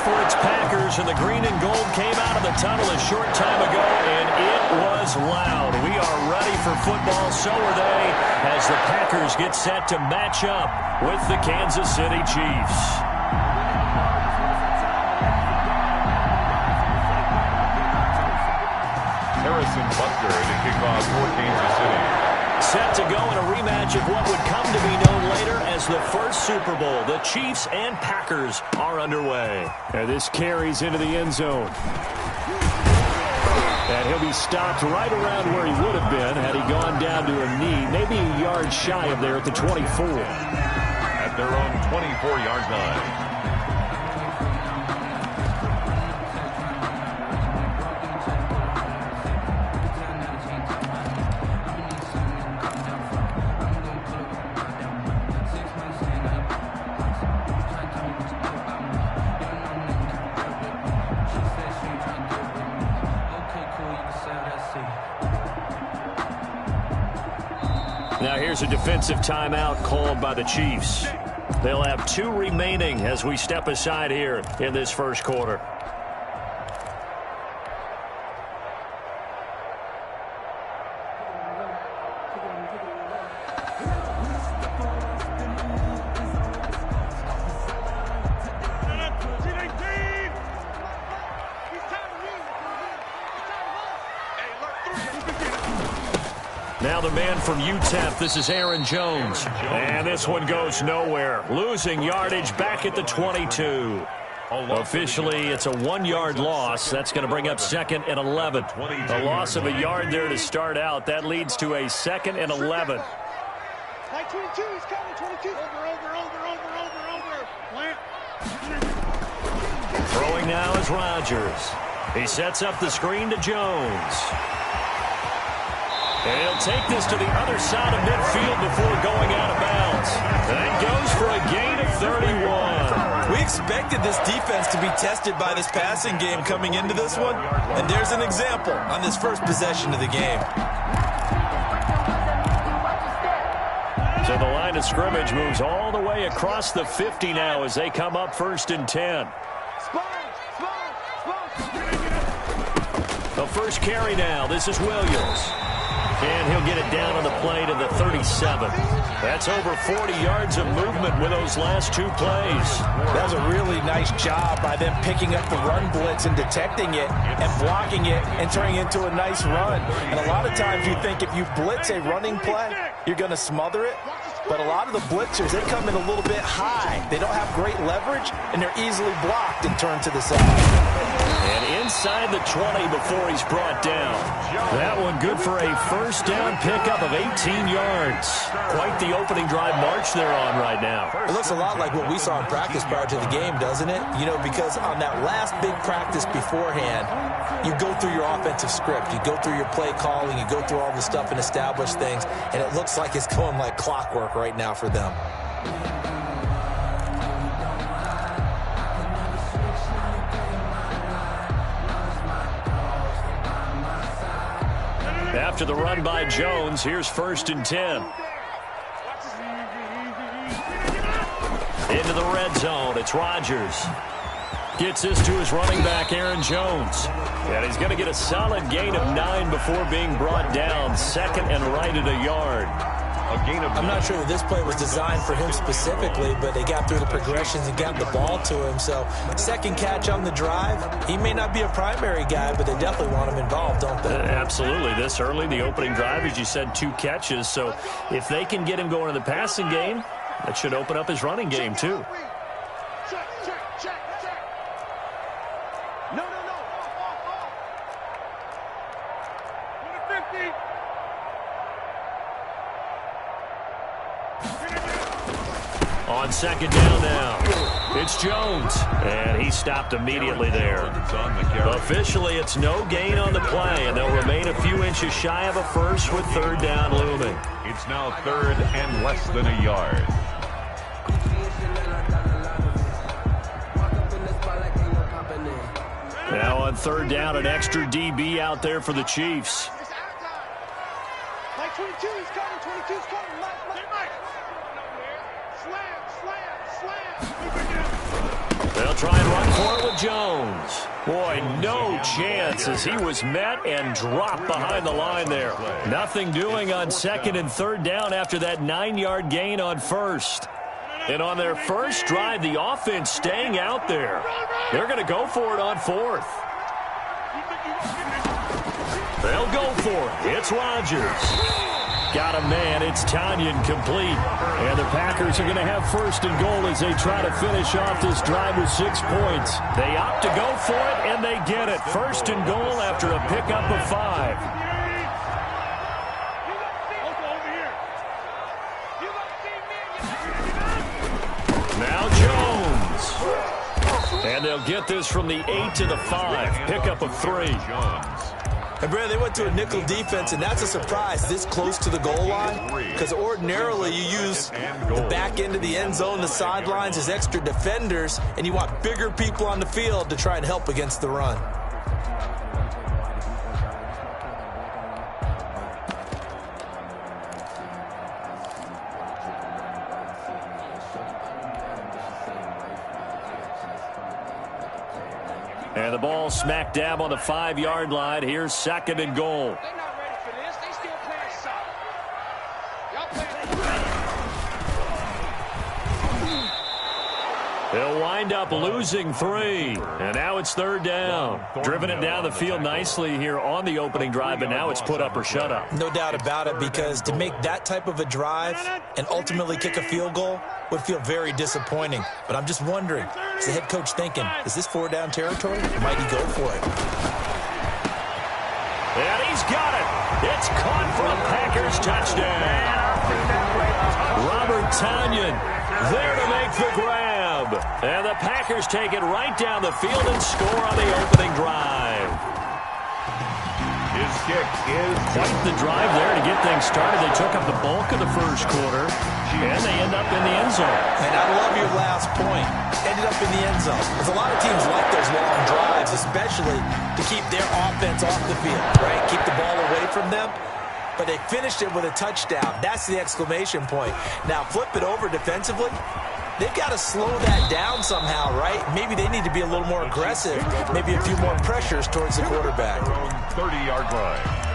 for its Packers, and the green and gold came out of the tunnel a short time ago, and it was loud. We are ready for football, so are they, as the Packers get set to match up with the Kansas City Chiefs. Harrison Butker to kick off for Kansas City. Set to go in a rematch of what would come to be known later as the first Super Bowl. The Chiefs and Packers are underway. And this carries into the end zone. And he'll be stopped right around where he would have been had he gone down to a knee, maybe a yard shy of there at the 24. At their own 24-yard line. Now here's a defensive timeout called by the Chiefs. They'll have 2 remaining as we step aside here in this first quarter. Now the man from UTEP, this is Aaron Jones. And this one goes nowhere. Losing yardage back at the 22. Officially, it's a 1-yard loss. That's going to bring up 2nd and 11. A loss of a yard there to start out. That leads to a 2nd and 11. Like 22, he's coming. 22. Over. Plant. Throwing now is Rodgers. He sets up the screen to Jones. And he'll take this to the other side of midfield before going out of bounds. And goes for a gain of 31. We expected this defense to be tested by this passing game coming into this one. And there's an example on this first possession of the game. So the line of scrimmage moves all the way across the 50 now as they come up 1st and 10. The first carry now. This is Williams. And he'll get it down on the play to the 37. That's over 40 yards of movement with those last 2 plays. That was a really nice job by them picking up the run blitz and detecting it and blocking it and turning it into a nice run. And a lot of times you think if you blitz a running play, you're going to smother it. But a lot of the blitzers, they come in a little bit high. They don't have great leverage, and they're easily blocked and turned to the side. And inside the 20 before he's brought down. That one good for a first down pickup of 18 yards. Quite the opening drive march they're on right now. It looks a lot like what we saw in practice prior to the game, doesn't it? You know, because on that last big practice beforehand, you go through your offensive script. You go through your play calling. You go through all the stuff and establish things. And it looks like it's going like clockwork right now for them. After the run by Jones, here's 1st and 10. Into the red zone, it's Rodgers. Gets this to his running back, Aaron Jones. And he's going to get a solid gain of 9 before being brought down. 2nd and right at a yard. I'm not sure that this play was designed for him specifically, but they got through the progressions and got the ball to him. So, 2nd catch on the drive. He may not be a primary guy, but they definitely want him involved, don't they? Absolutely. This early, the opening drive, as you said, 2 catches. So, if they can get him going in the passing game, that should open up his running game, too. On 2nd down now, it's Jones, and he stopped immediately there. Officially, it's no gain on the play, and they'll remain a few inches shy of a first with 3rd down looming. It's now 3rd and less than a yard. Now on 3rd down, an extra DB out there for the Chiefs. Like 22, he's coming. 22's coming. They'll try and run for it with Jones. Boy, no chance as he was met and dropped behind the line there. Nothing doing on 2nd and 3rd down after that 9-yard gain on 1st. And on their first drive, the offense staying out there. They're going to go for it on 4th. They'll go for it. It's Rodgers. Got a man. It's Tanyan complete. And the Packers are going to have 1st and goal as they try to finish off this drive with 6 points. They opt to go for it, and they get it. 1st and goal after a pickup of 5. Now Jones. And they'll get this from the 8 to the 5. Pickup of 3. And, Brad, they went to a nickel defense, and that's a surprise this close to the goal line, because ordinarily you use the back end of the end zone, the sidelines as extra defenders, and you want bigger people on the field to try and help against the run. And the ball smack dab on the 5-yard line. Here's 2nd and goal. They're not ready for this. They still playing solid. Y'all playing. They'll wind up losing 3. And now it's 3rd down. Driven it down the field nicely here on the opening drive, but now it's put up or shut up. No doubt about it, because to make that type of a drive and ultimately kick a field goal would feel very disappointing. But I'm just wondering, is the head coach thinking, is this 4-down territory? Might he go for it? And he's got it. It's caught for a Packers touchdown. Robert Tanyan there to make the grab. And the Packers take it right down the field and score on the opening drive. His kick is quite the drive there to get things started. They took up the bulk of the first quarter, and they end up in the end zone. And I love your last point. Ended up in the end zone. Because a lot of teams like those long drives, especially to keep their offense off the field, right? Keep the ball away from them. But they finished it with a touchdown. That's the exclamation point. Now flip it over defensively. They've got to slow that down somehow, right? Maybe they need to be a little more aggressive. Maybe a few more pressures towards the quarterback. 30-yard line.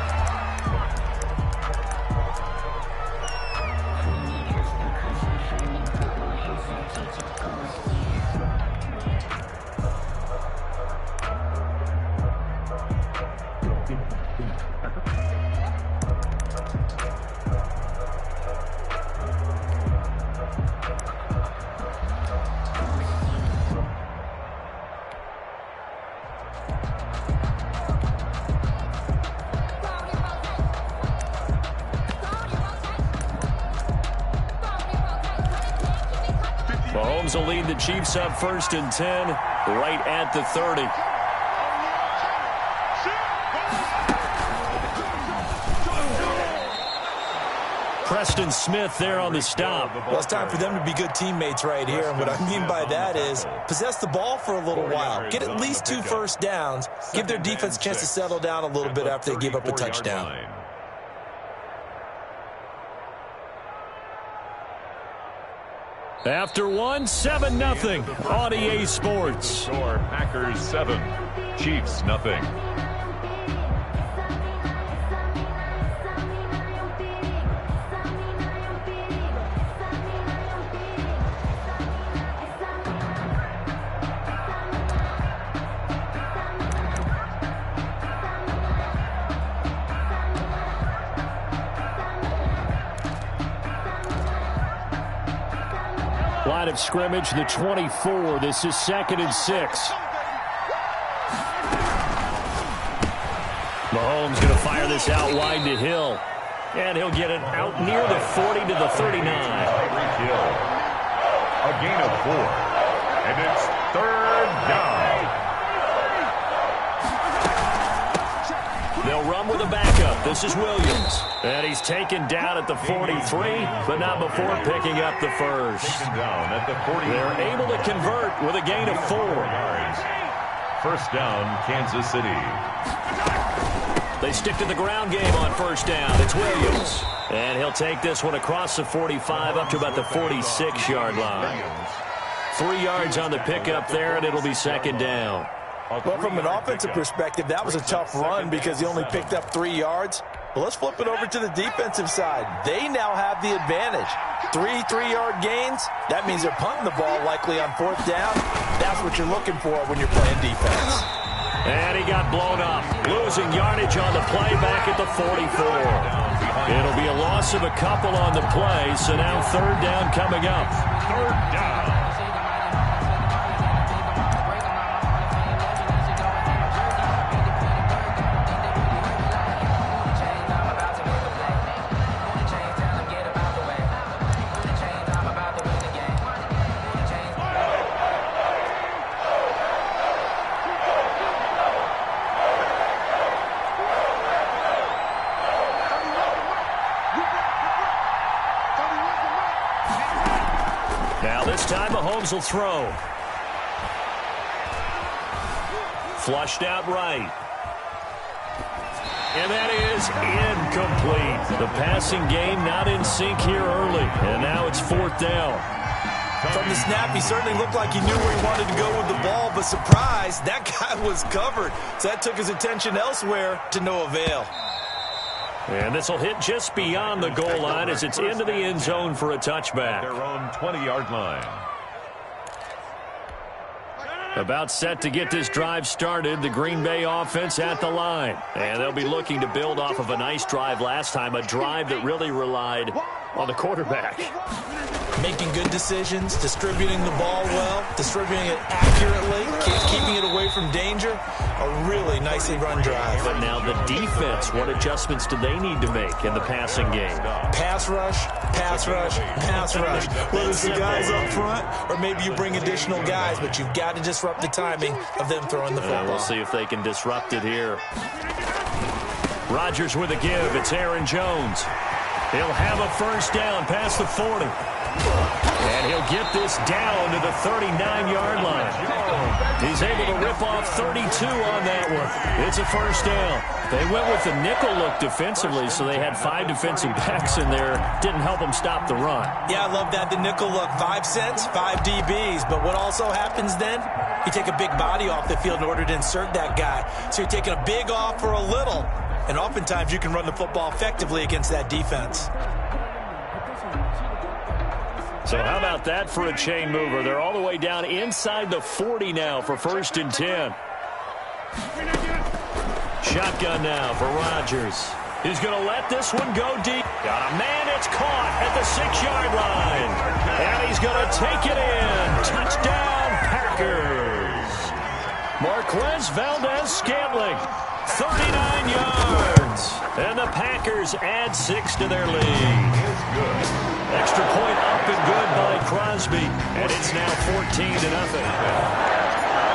Mahomes will lead the Chiefs up 1st and 10, right at the 30. Preston Smith there on the stop. Well, it's time for them to be good teammates right here. And what I mean by that is possess the ball for a little while. Get at least 2 first downs. Give their defense a chance to settle down a little bit after they give up a touchdown. After 7-0 on EA Sports. Score Packers 7, Chiefs nothing. Line of scrimmage, the 24. This is 2nd and 6. Mahomes going to fire this out wide to Hill. And he'll get it out near the 40 to the 39. A gain of 4. And it's 3rd down. They'll run with a backup. This is Williams. And he's taken down at the 43, but not before picking up the first. Down at the 40. They're able to convert with a gain of 4. First down, Kansas City. They stick to the ground game on 1st down. It's Williams. And he'll take this one across the 45 up to about the 46-yard line. 3 yards on the pickup there, and it'll be second down. Well, from an offensive perspective, that was a tough run because he only picked up 3 yards. But let's flip it over to the defensive side. They now have the advantage. 3 3-yard gains, that means they're punting the ball likely on 4th down. That's what you're looking for when you're playing defense. And he got blown up, losing yardage on the play back at the 44. It'll be a loss of a couple on the play, so now 3rd down coming up. 3rd down. Time Mahomes will throw. Flushed out right. And that is incomplete. The passing game not in sync here early. And now it's 4th down. From the snap, he certainly looked like he knew where he wanted to go with the ball, but surprise, that guy was covered. So that took his attention elsewhere to no avail. And this will hit just beyond the goal line as it's into the end zone for a touchback. Their own 20-yard line. About set to get this drive started, the Green Bay offense at the line. And they'll be looking to build off of a nice drive last time, a drive that really relied on the quarterback. Making good decisions, distributing the ball well, distributing it accurately, keeping it away from danger. A really nicely run drive. But now the defense, what adjustments do they need to make in the passing game? Pass rush, pass rush, pass rush. Whether it's the guys up front or maybe you bring additional guys, but you've got to disrupt the timing of them throwing the football. We'll see if they can disrupt it here. Rodgers with a give. It's Aaron Jones. He'll have a 1st down past the 40. And he'll get this down to the 39-yard line. He's able to rip off 32 on that one. It's a 1st down. They went with the nickel look defensively, so they had 5 defensive backs in there. Didn't help them stop the run. Yeah, I love that, the nickel look. 5 cents, 5 DBs. But what also happens then? You take a big body off the field in order to insert that guy. So you're taking a big off for a little. And oftentimes you can run the football effectively against that defense. So how about that for a chain mover? They're all the way down inside the 40 now for 1st and 10. Shotgun now for Rodgers. He's going to let this one go deep. Got a man, it's caught at the 6-yard line. And he's going to take it in. Touchdown, Packers. Marquez Valdez-Scantling, 39 yards. And the Packers add 6 to their lead. Extra point up and good by Crosby. And it's now 14-0.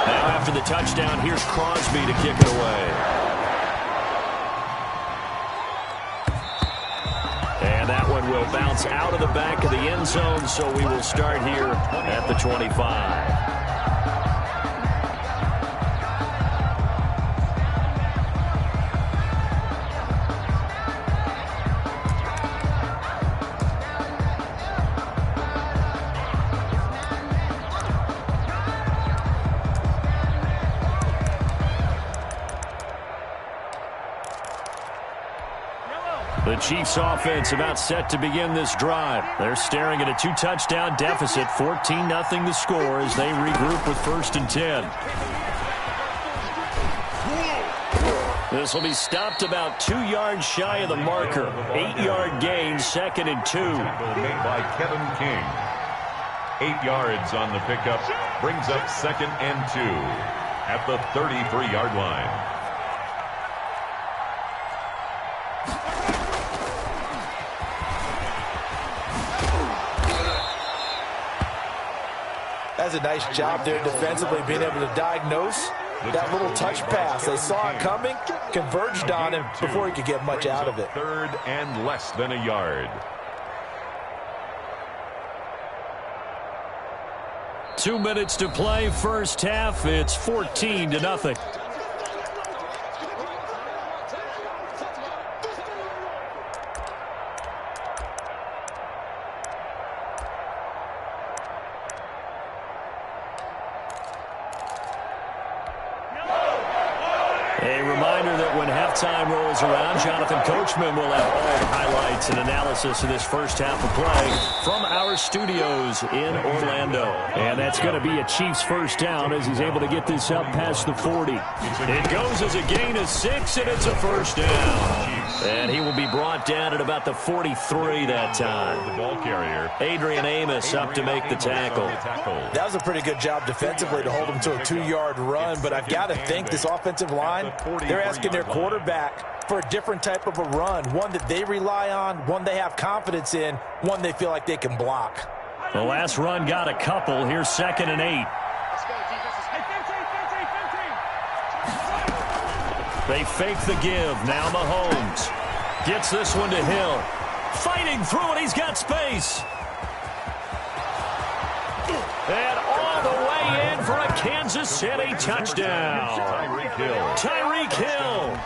Now after the touchdown, here's Crosby to kick it away. And that one will bounce out of the back of the end zone, so we will start here at the 25. The Chiefs offense about set to begin this drive. They're staring at a 2-touchdown deficit, 14-0 the score as they regroup with 1st and 10. This will be stopped about 2 yards shy of the marker. 8-yard gain, 2nd and 2. Made by Kevin King. 8 yards on the pickup, brings up 2nd and 2 at the 33-yard line. That's a nice job there defensively, being able to diagnose that little touch pass. They saw it coming, converged on him before he could get much out of it. 3rd and less than a yard. 2 minutes to play, first half. It's 14-0. A reminder that when halftime rolls around, Jonathan Coachman will have all the highlights and analysis of this first half of play from our studios in Orlando. And that's going to be a Chiefs first down as he's able to get this up past the 40. It goes as a gain of 6, and it's a first down. And he will be brought down at about the 43 that time. The ball carrier, Adrian Amos up to make the tackle. That was a pretty good job defensively to hold him to a 2-yard run, but I've got to think this offensive line, they're asking their quarterback for a different type of a run, one that they rely on, one they have confidence in, one they feel like they can block. The last run got a couple. Here's 2nd and 8. They fake the give. Now Mahomes gets this one to Hill. Fighting through it. He's got space. And all the way in for a Kansas City touchdown. Tyreek Hill,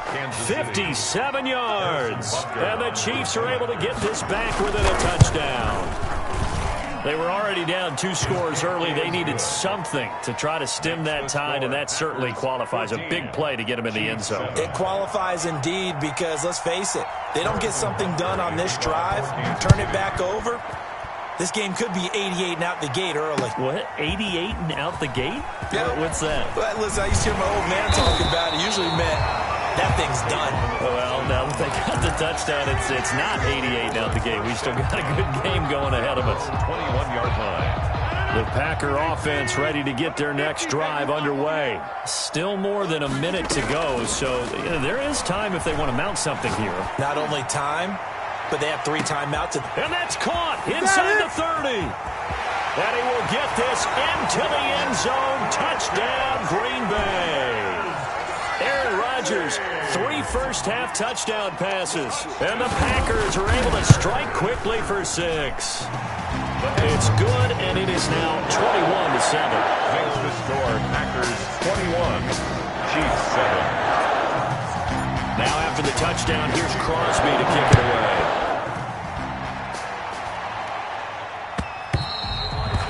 57 yards. And the Chiefs are able to get this back within a touchdown. They were already down 2 scores early. They needed something to try to stem that tide, and that certainly qualifies. A big play to get them in the end zone. It qualifies indeed because, let's face it, they don't get something done on this drive, turn it back over, this game could be 88 and out the gate early. What? 88 and out the gate? Yeah. What's that? Well, listen, I used to hear my old man talking about it. Usually meant that thing's done. Well, now that they got the touchdown, it's not 88 out the gate. We still got a good game going ahead of us. 21-yard line. The Packer offense ready to get their next drive underway. Still more than a minute to go, so there is time if they want to mount something here. Not only time, but they have 3 timeouts. And that's caught inside the 30. And he will get this into the end zone. Touchdown, Green Bay. Aaron Rodgers, 3 first-half touchdown passes. And the Packers are able to strike quickly for 6. It's good, and it is now 21-7. Makes the score, Packers 21, Chiefs 7. Now after the touchdown, here's Crosby to kick it away.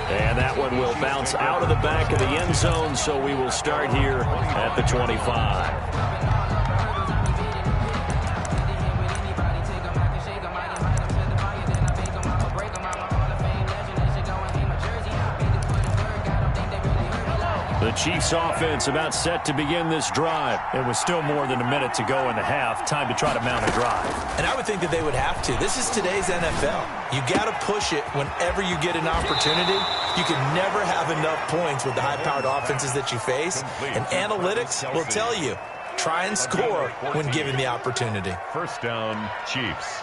And that one will bounce out of the back of the end zone, so we will start here at the 25. The Chiefs offense about set to begin this drive. It was still more than a minute to go in the half. Time to try to mount a drive. And I would think that they would have to. This is today's NFL. You got to push it whenever you get an opportunity. You can never have enough points with the high-powered offenses that you face. And analytics will tell you, try and score when given the opportunity. First down, Chiefs.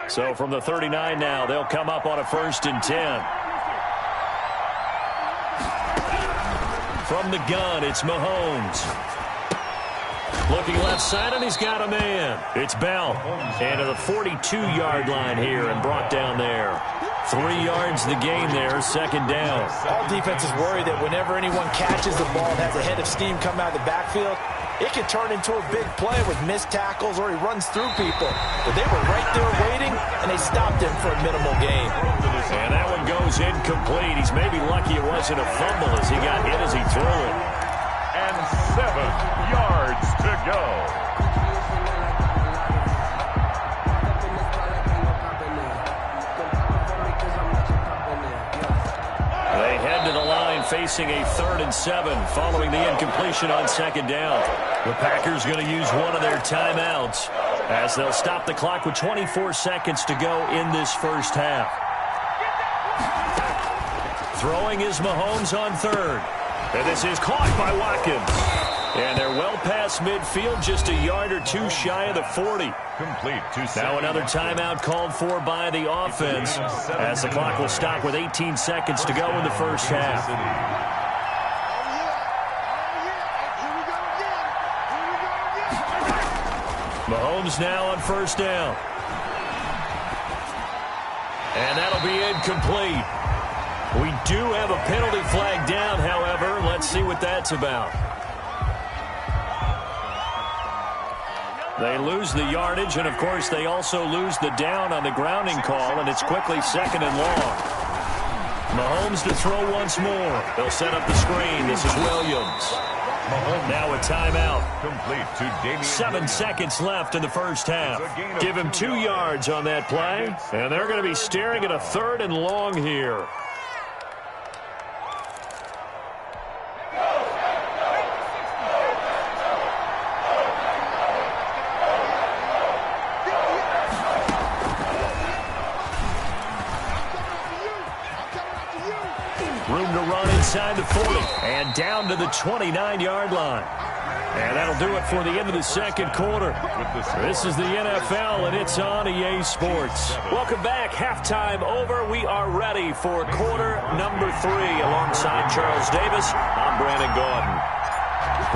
So from the 39 now, they'll come up on a 1st and 10. From the gun, it's Mahomes. Looking left side, and he's got a man. It's Bell. And to the 42-yard line here and brought down there. 3 yards the gain there, 2nd down. All defenses worry that whenever anyone catches the ball and has a head of steam come out of the backfield, it can turn into a big play with missed tackles or he runs through people. But they were right there waiting, and they stopped him for a minimal gain. And that one goes incomplete. He's maybe lucky it wasn't a fumble as he got hit as he threw it. And 7 yards to go. They head to the line facing a 3rd and 7 following the incompletion on 2nd down. The Packers going to use one of their timeouts as they'll stop the clock with 24 seconds to go in this first half. Throwing is Mahomes on 3rd. And this is caught by Watkins. And they're well past midfield, just a yard or 2 shy of the 40. Complete. Now another timeout called for by the offense as the clock will stop with 18 seconds to go in the first half. Mahomes now on 1st down. And that'll be incomplete. We do have a penalty flag down, however. Let's see what that's about. They lose the yardage, and, of course, they also lose the down on the grounding call, and it's quickly 2nd and long. Mahomes to throw once more. They'll set up the screen. This is Williams. Now a timeout. Complete to Damian 7 seconds left in the first half. Give him 2 yards on that play, and they're going to be staring at a 3rd and long here. Room to run inside the 40 and down to the 29-yard line. And that'll do it for the end of the second quarter. This is the NFL, and it's on EA Sports. Welcome back. Halftime over. We are ready for quarter number 3. Alongside Charles Davis, I'm Brandon Gaudin.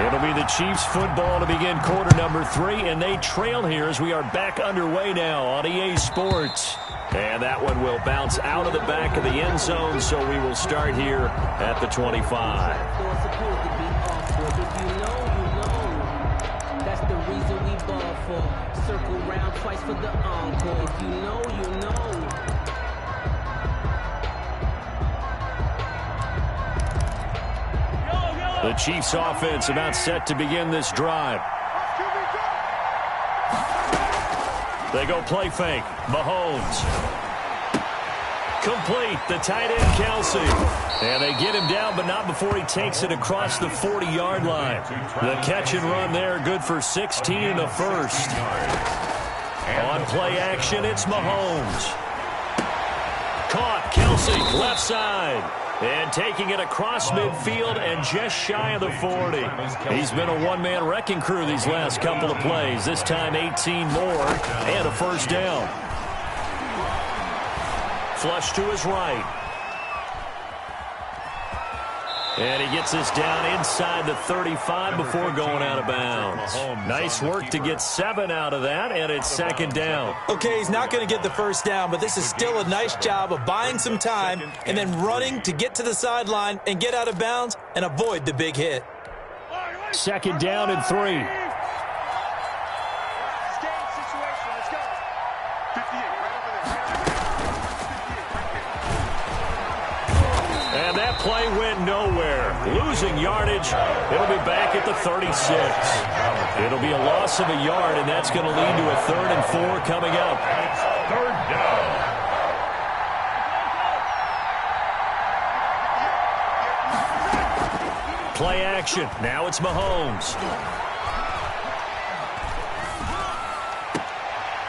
It'll be the Chiefs football to begin quarter number 3, and they trail here as we are back underway now on EA Sports. And that one will bounce out of the back of the end zone, so we will start here at the 25. That's the reason we ball for. Circle round twice for the encore. If you know, you know. The Chiefs offense about set to begin this drive. They go play fake. Mahomes. Complete. The tight end, Kelsey. And they get him down, but not before he takes it across the 40-yard line. The catch and run there, good for 16 in the first. On play action, it's Mahomes. Caught. Kelsey, left side. And taking it across midfield and just shy of the 40. He's been a one-man wrecking crew these last couple of plays. This time 18 more and a first down. Flush to his right. And he gets this down inside the 35 before going out of bounds. Nice work to get 7 out of that, and it's second down. Okay, he's not going to get the first down, but this is still a nice job of buying some time and then running to get to the sideline and get out of bounds and avoid the big hit. Second down and 3. And that play went nowhere. Losing yardage. It'll be back at the 36. It'll be a loss of a yard, and that's going to lead to a 3rd and 4 coming up. Third down. Play action. Now it's Mahomes.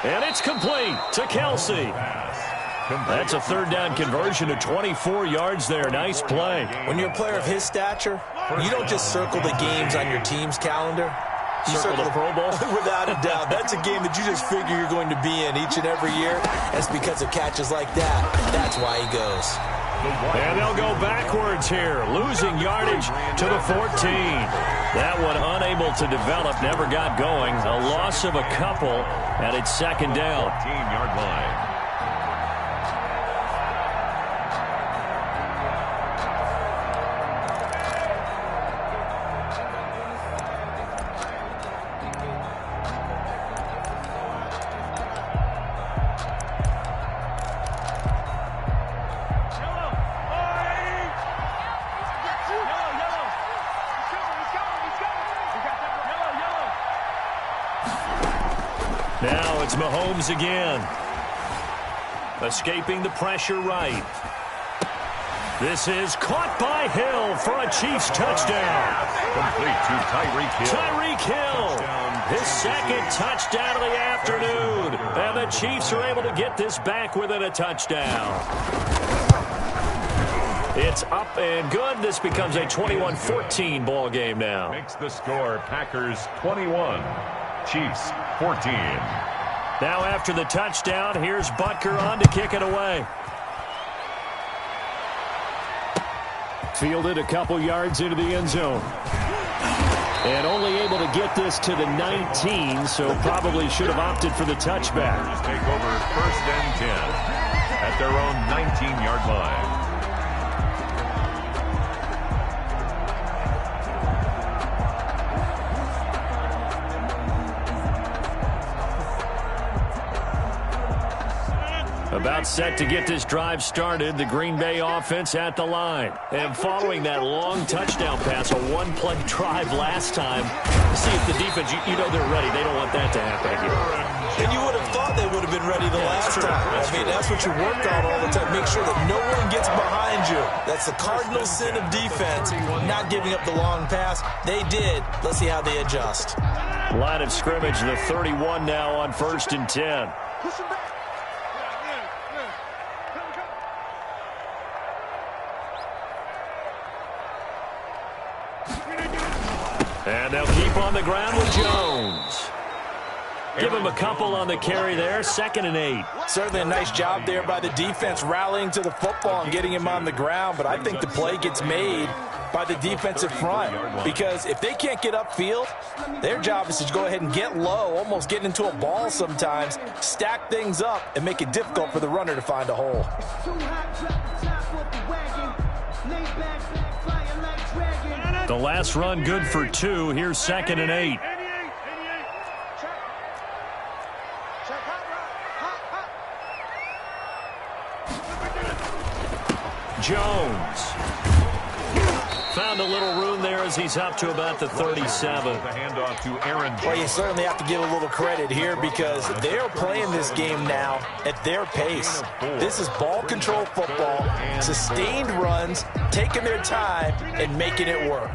And it's complete to Kelsey. That's a 3rd down conversion of 24 yards there. Nice play. When you're a player of his stature, you don't just circle the games on your team's calendar. You Circle the Pro Bowl? Without a doubt. That's a game that you just figure you're going to be in each and every year. That's because of catches like that. That's why he goes. And they'll go backwards here. Losing yardage to the 14. That one unable to develop. Never got going. A loss of a couple. And it's second down. 14-yard line. Now it's Mahomes again. Escaping the pressure right. This is caught by Hill for a Chiefs touchdown. Complete to Tyreek Hill. Tyreek Hill. His second touchdown of the afternoon. And the Chiefs are able to get this back within a touchdown. It's up and good. This becomes a 21-14 ball game now. Makes the score Packers 21, Chiefs 14. Now after the touchdown, here's Butker on to kick it away. Fielded a couple yards into the end zone. And only able to get this to the 19, so probably should have opted for the touchback. Take over 1st and 10 at their own 19-yard line. About about set to get this drive started. The Green Bay offense at the line. And following that long touchdown pass, a one-play drive last time, see if the defense, you know they're ready. They don't want that to happen again. And you would have thought they would have been ready the last time. I mean, that's what you work on all the time. Make sure that no one gets behind you. That's the cardinal sin of defense, not giving up the long pass. They did. Let's see how they adjust. Line of scrimmage, the 31 now on 1st and 10. And they'll keep on the ground with Jones. Give him a couple on the carry there, 2nd and 8. Certainly a nice job there by the defense rallying to the football and getting him on the ground, but I think the play gets made by the defensive front, because if they can't get upfield, their job is to go ahead and get low, almost get into a ball sometimes, stack things up, and make it difficult for the runner to find a hole. The last run good for 2. Here's 2nd and 8. Jones found a little room there as he's up to about the 37. The handoff to Aaron. Well, you certainly have to give a little credit here because they're playing this game now at their pace. This is ball control football, sustained runs, taking their time and making it work.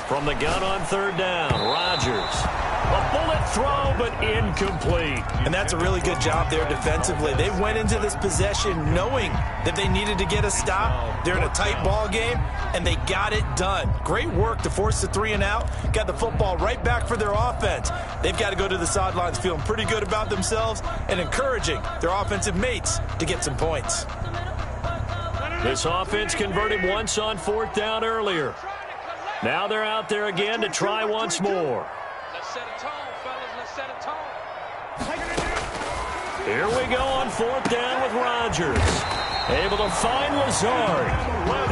From the gun on 3rd down, Rodgers. A bullet throw, but incomplete. And that's a really good job there defensively. They went into this possession knowing that they needed to get a stop. They're in a tight ball game, and they got it done. Great work to force the 3 and out. Got the football right back for their offense. They've got to go to the sidelines feeling pretty good about themselves and encouraging their offensive mates to get some points. This offense converted once on 4th down earlier. Now they're out there again to try once more. Let's set a tone, fellas. Let's set a tone. Here we go on 4th down with Rodgers. Able to find Lazard.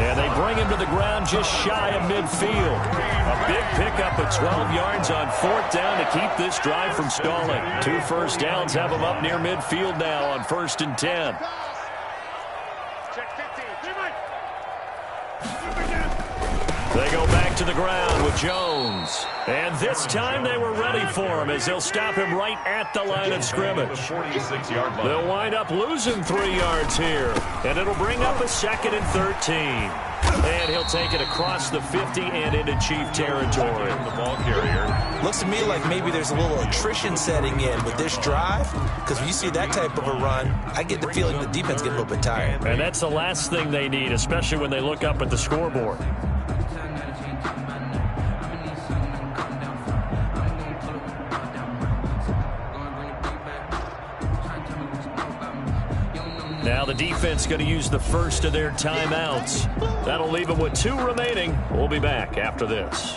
And they bring him to the ground just shy of midfield. A big pickup of 12 yards on 4th down to keep this drive from stalling. 2 first downs have him up near midfield now on 1st and 10. They go back to the ground with Jones. And this time they were ready for him as they'll stop him right at the line of scrimmage. They'll wind up losing 3 yards here. And it'll bring up a 2nd and 13. And he'll take it across the 50 and into Chief territory. The ball carrier. Looks to me like maybe there's a little attrition setting in with this drive, because when you see that type of a run, I get the feeling the defense gets a little bit tired. And that's the last thing they need, especially when they look up at the scoreboard. Now the defense going to use the first of their timeouts. That'll leave them with 2 remaining. We'll be back after this.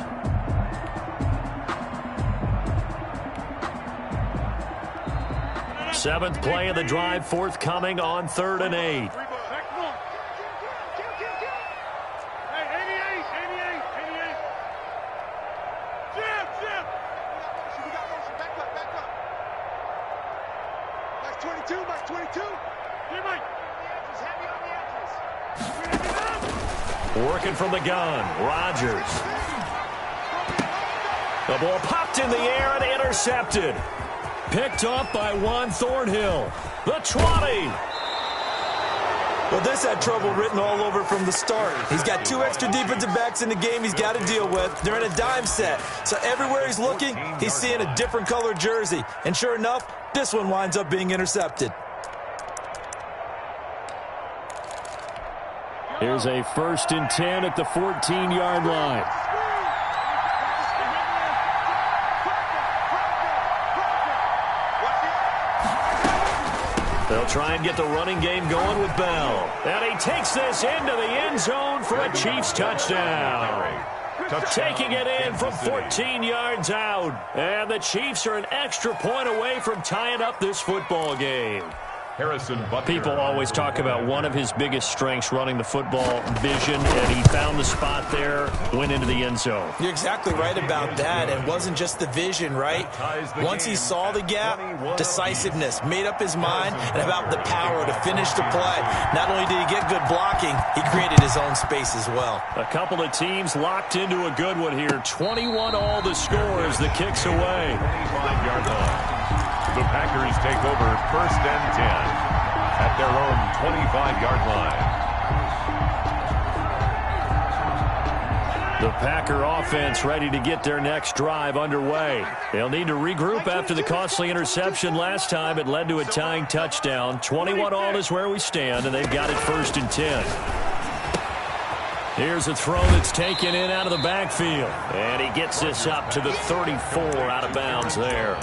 Seventh play of the drive forthcoming on 3rd and 8. Working from the gun, Rodgers. The ball popped in the air and intercepted. Picked up by Juan Thornhill. The 20. Well, this had trouble written all over from the start. He's got 2 extra defensive backs in the game he's got to deal with. They're in a dime set. So everywhere he's looking, he's seeing a different color jersey. And sure enough, this one winds up being intercepted. Here's a 1st and 10 at the 14-yard line. They'll try and get the running game going with Bell. And he takes this into the end zone for a Chiefs touchdown. Taking it in from 14 yards out. And the Chiefs are an extra point away from tying up this football game. People always talk about one of his biggest strengths running the football, vision, and he found the spot there, went into the end zone. You're exactly right about that. It wasn't just the vision, right? Once he saw the gap, decisiveness, made up his mind, and about the power to finish the play. Not only did he get good blocking, he created his own space as well. A couple of teams locked into a good one here. 21 all the score as the kick's away. 25-yard line. The Packers take over 1st and 10 at their own 25-yard line. The Packer offense ready to get their next drive underway. They'll need to regroup after the costly interception last time. It led to a tying touchdown. 21 all is where we stand, and they've got it 1st and 10. Here's a throw that's taken in out of the backfield. And he gets this up to the 34 out of bounds there.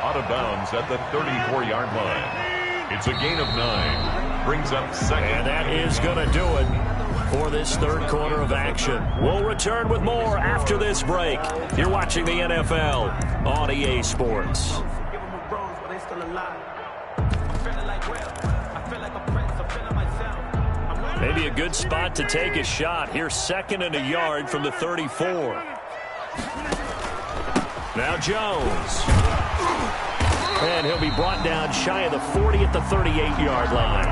Out of bounds at the 34-yard line. It's a gain of 9. Brings up 2nd. And that is going to do it for this third quarter of action. We'll return with more after this break. You're watching the NFL on EA Sports. Maybe a good spot to take a shot. Here's 2nd and a yard from the 34. Now Jones. And he'll be brought down shy of the 40 at the 38-yard line.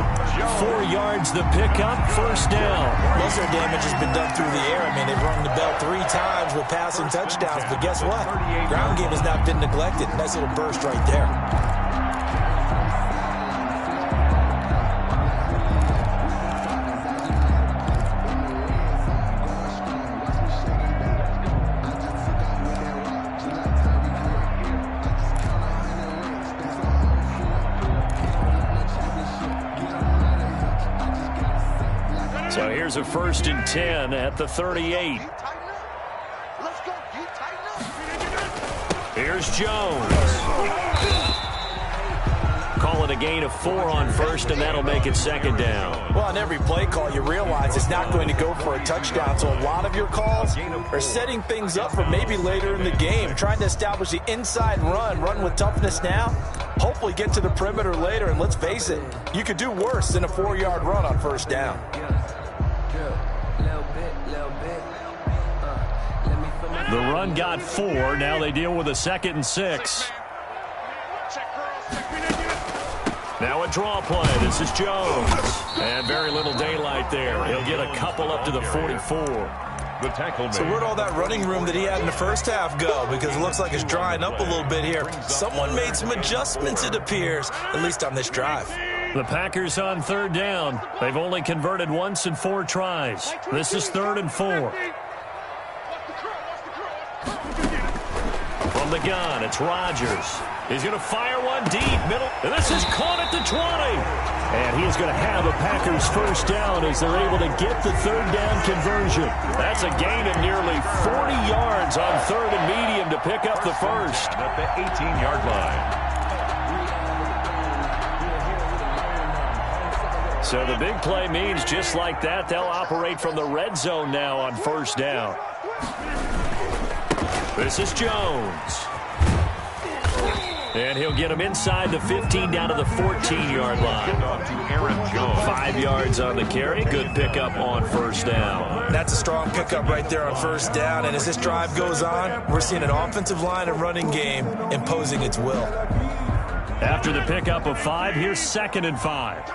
4 yards the pickup, 1st down. Most of the damage has been done through the air. I mean, they've rung the bell 3 times with passing touchdowns. But guess what? Ground game has not been neglected. Nice little burst right there. So here's a 1st and 10 at the 38. Here's Jones. Call it a gain of 4 on 1st, and that'll make it 2nd down. Well, on every play call, you realize it's not going to go for a touchdown. So a lot of your calls are setting things up for maybe later in the game, trying to establish the inside run with toughness now. Hopefully get to the perimeter later, and let's face it, you could do worse than a 4-yard run on 1st down. The run got 4. Now they deal with a 2nd and 6. Now a draw play. This is Jones. And very little daylight there. He'll get a couple up to the 44. The tackle made. So where'd all that running room that he had in the first half go? Because it looks like it's drying up a little bit here. Someone made some adjustments, it appears, at least on this drive. The Packers on 3rd down. They've only converted once in 4 tries. This is 3rd and 4. From the gun, it's Rodgers. He's going to fire one deep, middle. And this is caught at the 20. And he is going to have a Packers 1st down as they're able to get the 3rd down conversion. That's a gain of nearly 40 yards on 3rd and medium to pick up the 1st. At the 18-yard line. So the big play means just like that, they'll operate from the red zone now on 1st down. This is Jones. And he'll get him inside the 15 down to the 14-yard line. To Aaron Jones. 5 yards on the carry. Good pickup on 1st down. That's a strong pickup right there on 1st down. And as this drive goes on, we're seeing an offensive line and running game imposing its will. After the pickup of 5, here's 2nd and 5.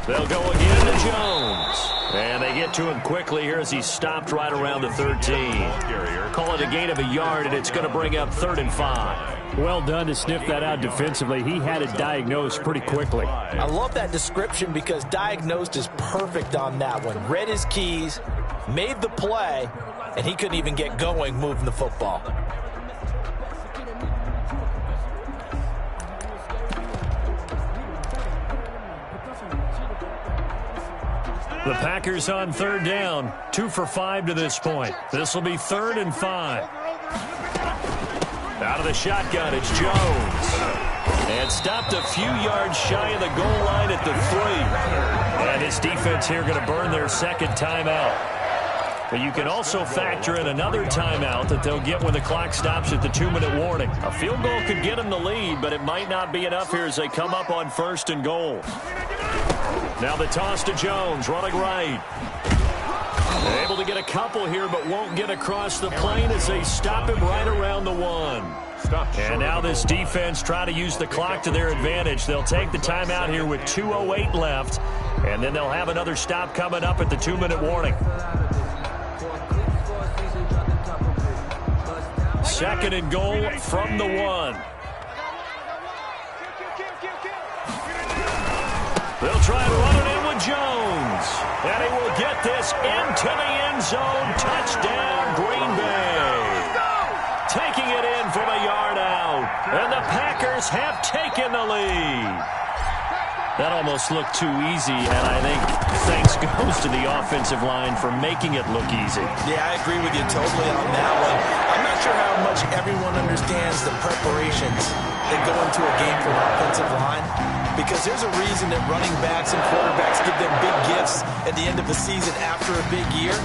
They'll go again to Jones. And they get to him quickly here as he's stopped right around the 13. Call it a gain of a yard, and it's going to bring up 3rd and 5. Well done to sniff that out defensively. He had it diagnosed pretty quickly. I love that description because diagnosed is perfect on that one. Read his keys, made the play, and he couldn't even get going moving the football. The Packers on 3rd down. 2 for 5 to this point. This will be 3rd and 5. Out of the shotgun, it's Jones. And stopped a few yards shy of the goal line at the 3. And his defense here going to burn their 2nd timeout. But you can also factor in another timeout that they'll get when the clock stops at the 2-minute warning. A field goal could get them the lead, but it might not be enough here as they come up on 1st and goal. Now the toss to Jones, running right. Able to get a couple here, but won't get across the plane as they stop him right around the 1. And now this defense try to use the clock to their advantage. They'll take the timeout here with 2:08 left, and then they'll have another stop coming up at the 2-minute warning. 2nd and goal from the 1. They'll try to run it in with Jones. And he will get this into the end zone. Touchdown, Green Bay. Taking it in from a yard out. And the Packers have taken the lead. That almost looked too easy, and I think thanks goes to the offensive line for making it look easy. Yeah, I agree with you totally on that one. I'm not sure how much everyone understands the preparations that go into a game from offensive line, because there's a reason that running backs and quarterbacks give them big gifts at the end of the season after a big year.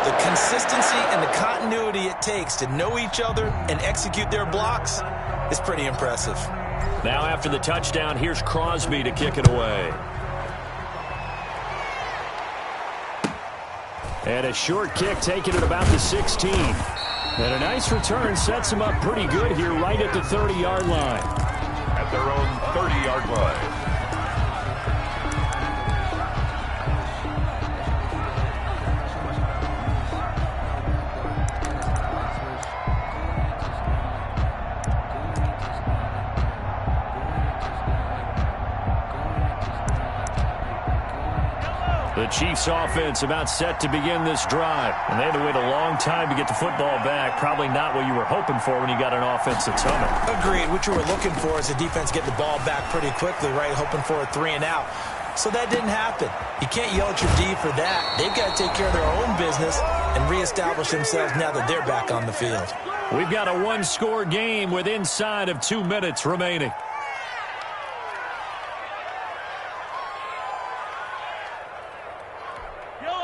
The consistency and the continuity it takes to know each other and execute their blocks is pretty impressive. Now after the touchdown, here's Crosby to kick it away. And a short kick taken at about the 16. And a nice return sets him up pretty good here right at the 30-yard line. At their own 30-yard line. The Chiefs offense about set to begin this drive. And they had to wait a long time to get the football back. Probably not what you were hoping for when you got an offense that's humming. Agreed. What you were looking for is the defense getting the ball back pretty quickly, right? Hoping for a 3 and out. So that didn't happen. You can't yell at your D for that. They've got to take care of their own business and reestablish themselves now that they're back on the field. We've got a one-score game with inside of 2 minutes remaining.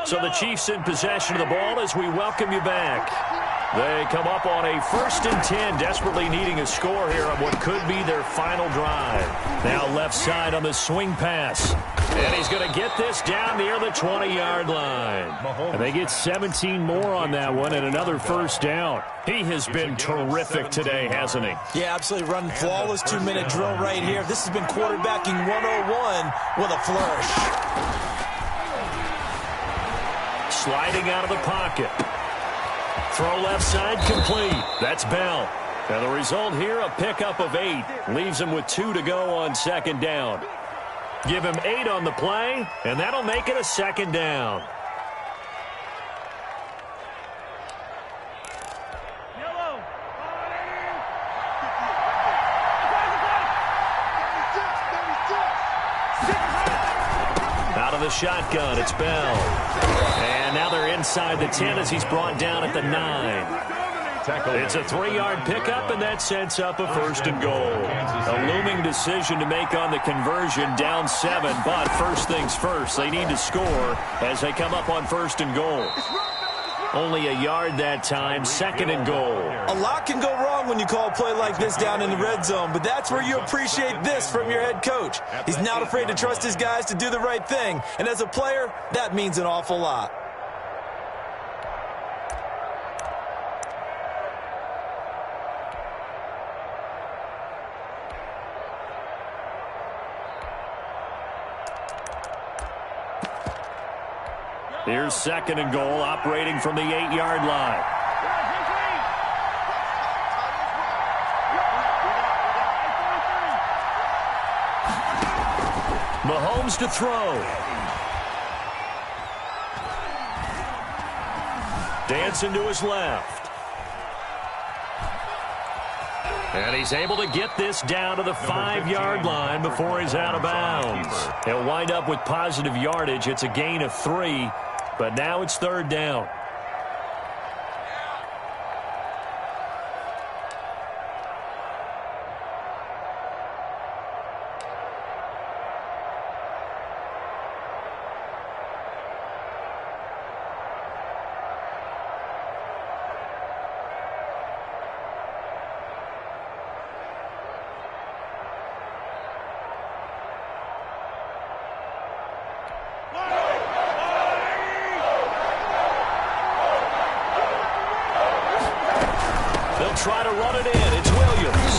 So the Chiefs in possession of the ball as we welcome you back. They come up on a 1st and 10, desperately needing a score here on what could be their final drive. Now left side on the swing pass. And he's going to get this down near the 20-yard line. And they get 17 more on that one and another 1st down. He has been terrific today, hasn't he? Yeah, absolutely. Run flawless 2-minute drill right here. This has been quarterbacking 101 with a flourish. Sliding out of the pocket. Throw left side complete. That's Bell. And the result here, a pickup of 8. Leaves him with 2 to go on 2nd down. Give him 8 on the play, and that'll make it a 2nd down. Out of the shotgun, it's Bell. And now they're inside the 10 as he's brought down at the 9. It's a 3-yard pickup, and that sets up a 1st and goal. A looming decision to make on the conversion, down 7, but first things first, they need to score as they come up on 1st and goal. Only a yard that time, 2nd and goal. A lot can go wrong when you call a play like this down in the red zone, but that's where you appreciate this from your head coach. He's not afraid to trust his guys to do the right thing, and as a player, that means an awful lot. Here's 2nd and goal, operating from the 8-yard line. Mahomes to throw. Dancing to his left. And he's able to get this down to the 5-yard line before he's out of bounds. He'll wind up with positive yardage. It's a gain of 3. But now it's 3rd down. try to run it in. It's Williams.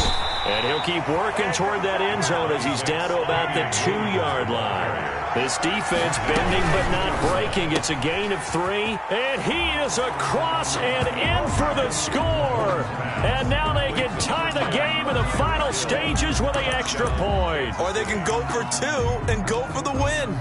And he'll keep working toward that end zone as he's down to about the 2-yard line. This defense bending but not breaking. It's a gain of 3. And he is across and in for the score. And now they can tie the game in the final stages with the extra point. Or they can go for 2 and go for the win.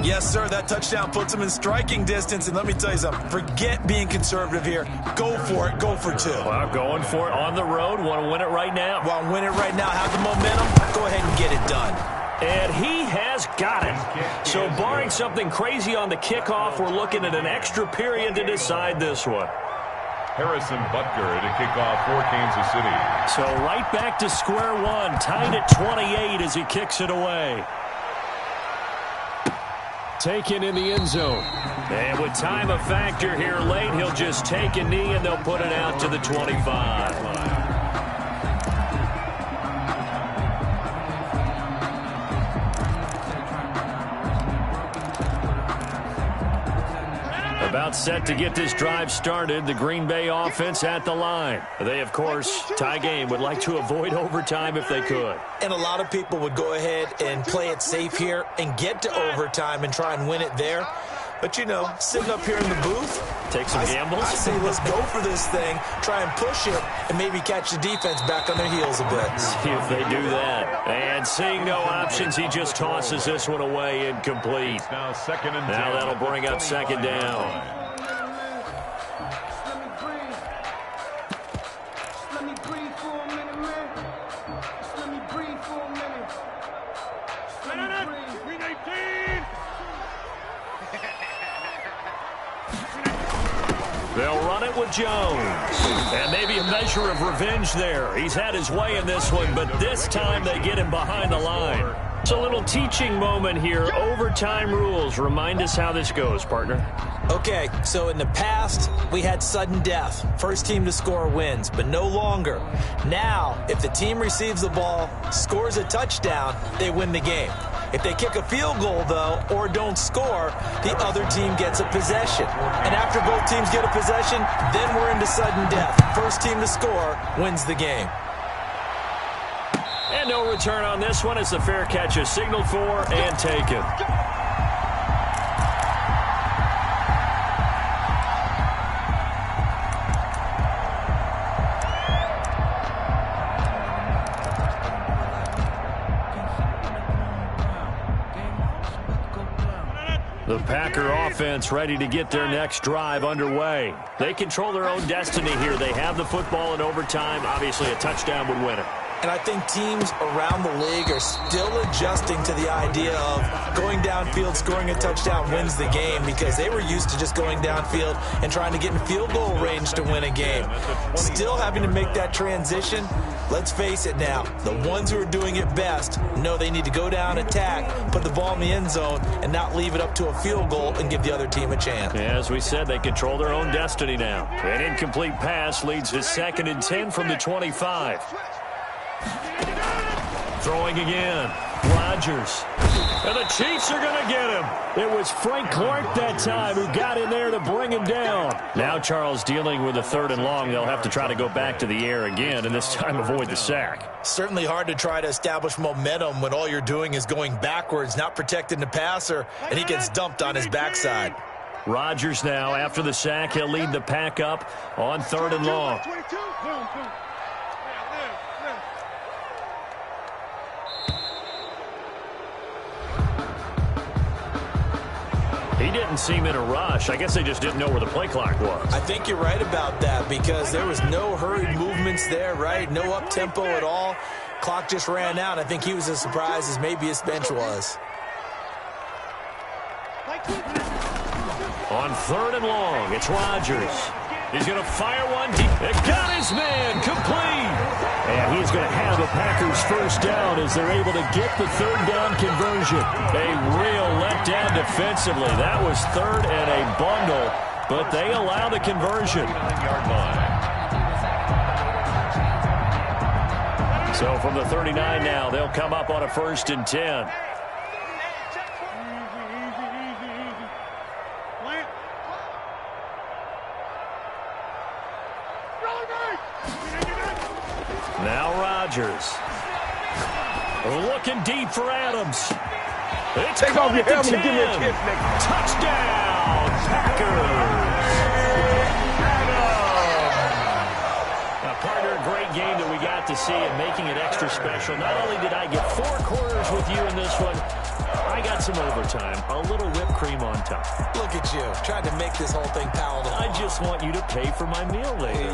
Yes, sir, that touchdown puts them in striking distance. And let me tell you something, forget being conservative here. Go for it. Go for 2. Well, going for it on the road. Want to win it right now. Want to win it right now. Have the momentum. Go ahead and get it done. And he has got it. So barring something crazy on the kickoff, we're looking at an extra period to decide this one. Harrison Butker to kick off for Kansas City. So right back to square one, tied at 28 as he kicks it away. Taken in the end zone. And with time a factor here late, he'll just take a knee and they'll put it out to the 25. About set to get this drive started. The Green Bay offense at the line. They, of course, tie game, would like to avoid overtime if they could. And a lot of people would go ahead and play it safe here and get to overtime and try and win it there. But, you know, sitting up here in the booth, take some gambles. I say let's go for this thing, try and push it, and maybe catch the defense back on their heels a bit. See if they do that. And seeing no options, he just tosses this one away incomplete. Now second and 10. Now that'll bring up second down. They'll run it with Jones. And maybe a measure of revenge there. He's had his way in this one, but this time they get him behind the line. It's a little teaching moment here. Overtime rules. Remind us how this goes, partner. Okay, so in the past, we had sudden death. First team to score wins, but no longer. Now, if the team receives the ball, scores a touchdown, they win the game. If they kick a field goal, though, or don't score, the other team gets a possession. And after both teams get a possession, then we're into sudden death. First team to score wins the game. And no return on this one as the fair catch is signaled for and taken. The Packer offense ready to get their next drive underway. They control their own destiny here. They have the football in overtime. Obviously, a touchdown would win it. And I think teams around the league are still adjusting to the idea of going downfield, scoring a touchdown wins the game, because they were used to just going downfield and trying to get in field goal range to win a game. Still having to make that transition. Let's face it now, the ones who are doing it best know they need to go down, attack, put the ball in the end zone, and not leave it up to a field goal and give the other team a chance. As we said, they control their own destiny now. An incomplete pass leads to 2nd and 10 from the 25. Throwing again. Rodgers. And the Chiefs are going to get him. It was Frank Clark that time who got in there to bring him down. Now Charles dealing with a 3rd and long. They'll have to try to go back to the air again and this time avoid the sack. Certainly hard to try to establish momentum when all you're doing is going backwards, not protecting the passer, and he gets dumped on his backside. Rodgers now, after the sack, he'll lead the pack up on 3rd and long. He didn't seem in a rush. I guess they just didn't know where the play clock was. I think you're right about that, because there was no hurried movements there, right? No up-tempo at all. Clock just ran out. I think he was as surprised as maybe his bench was. On 3rd and long, it's Rodgers. He's going to fire one deep. It got his man complete. And he's going to have a Packers first down as they're able to get the 3rd down conversion. A real letdown defensively. That was 3rd and a bundle, but they allow the conversion. So from the 39 now, they'll come up on a 1st and 10. Rodgers. Looking deep for Adams. It's Take off your caught helmet at and give me a the 10. kiss, nigga. Touchdown, Packers. Now, partner, a great game that we got to see and making it extra special. Not only did I get 4 quarters with you in this one, I got some overtime, a little whipped cream on top. Look at you, trying to make this whole thing palatable. I just want you to pay for my meal later.